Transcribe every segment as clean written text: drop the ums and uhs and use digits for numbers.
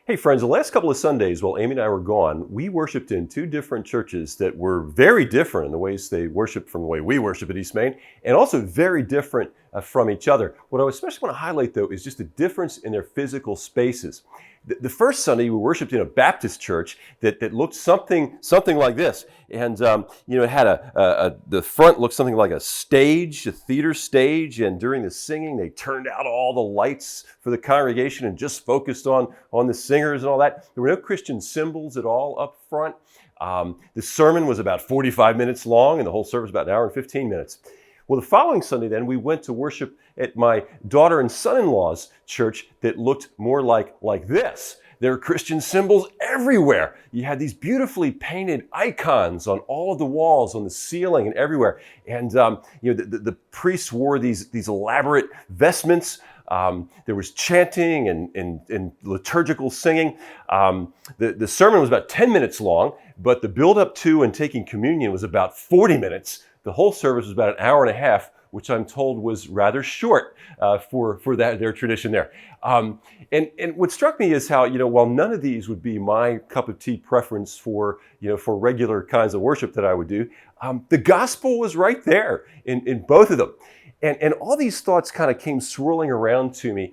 Hey friends, the last couple of Sundays while Amy and I were gone, we worshiped in two different churches that were very different in the ways they worship from the way we worship at East Main, and also very different from each other. What I especially want to highlight though is just the difference in their physical spaces. The first Sunday we worshiped in a Baptist church that looked something like this, and it had the front looked something like a stage, a theater stage, and during the singing they turned out all the lights for the congregation and just focused on the singers and all that. There were no Christian symbols at all up front. The sermon was about 45 minutes long, and the whole service about an hour and 15 minutes. Well, the following Sunday then, we went to worship at my daughter and son-in-law's church that looked more like this. There are Christian symbols everywhere. You had these beautifully painted icons on all of the walls, on the ceiling and everywhere. And the priests wore these elaborate vestments. There was chanting and liturgical singing. The sermon was about 10 minutes long, but the build up to and taking communion was about 40 minutes. The whole service was about an hour and a half, which I'm told was rather short for their tradition there. And what struck me is how, while none of these would be my cup of tea preference for regular kinds of worship that I would do, the gospel was right there in both of them. And all these thoughts kind of came swirling around to me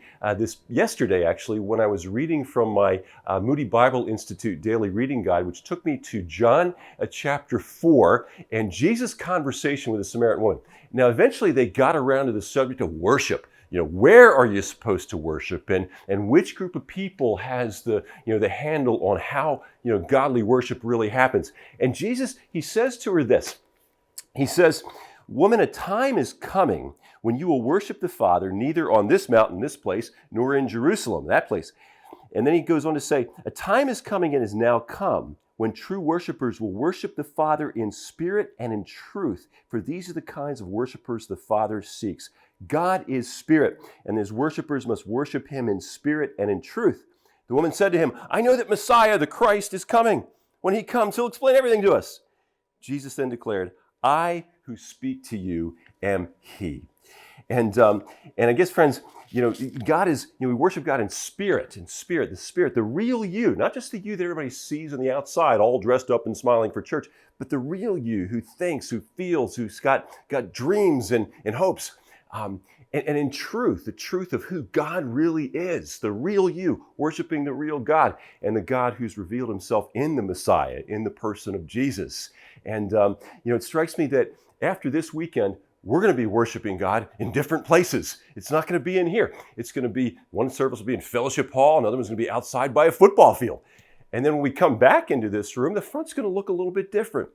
yesterday, actually, when I was reading from my Moody Bible Institute Daily Reading Guide, which took me to John chapter 4 and Jesus' conversation with the Samaritan woman. Now, eventually they got around to the subject of worship. Where are you supposed to worship, and which group of people has the handle on how godly worship really happens? And Jesus, he says to her this. He says, "Woman, a time is coming when you will worship the Father neither on this mountain, this place, nor in Jerusalem, that place." And then he goes on to say, "A time is coming and is now come when true worshipers will worship the Father in spirit and in truth, for these are the kinds of worshipers the Father seeks. God is spirit, and his worshipers must worship him in spirit and in truth." The woman said to him, "I know that Messiah, the Christ, is coming. When he comes, he'll explain everything to us." Jesus then declared, "I who speak to you am he." And I guess, friends, God is, we worship God in spirit, the real you, not just the you that everybody sees on the outside, all dressed up and smiling for church, but the real you who thinks, who feels, who's got dreams and hopes. And in truth, the truth of who God really is, the real you, worshiping the real God, and the God who's revealed himself in the Messiah, in the person of Jesus. And, it strikes me that after this weekend, we're going to be worshiping God in different places. It's not going to be in here. It's going to be, one service will be in Fellowship Hall, another one's going to be outside by a football field. And then when we come back into this room, the front's going to look a little bit different.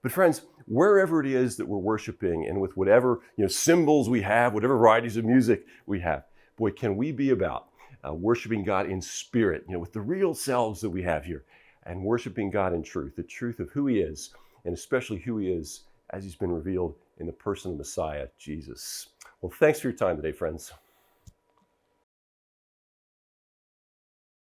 But friends, wherever it is that we're worshiping, and with whatever symbols we have, whatever varieties of music we have, boy, can we be about worshiping God in spirit, with the real selves that we have here, and worshiping God in truth, the truth of who he is, and especially who he is as he's been revealed in the person of Messiah, Jesus. Well, thanks for your time today, friends.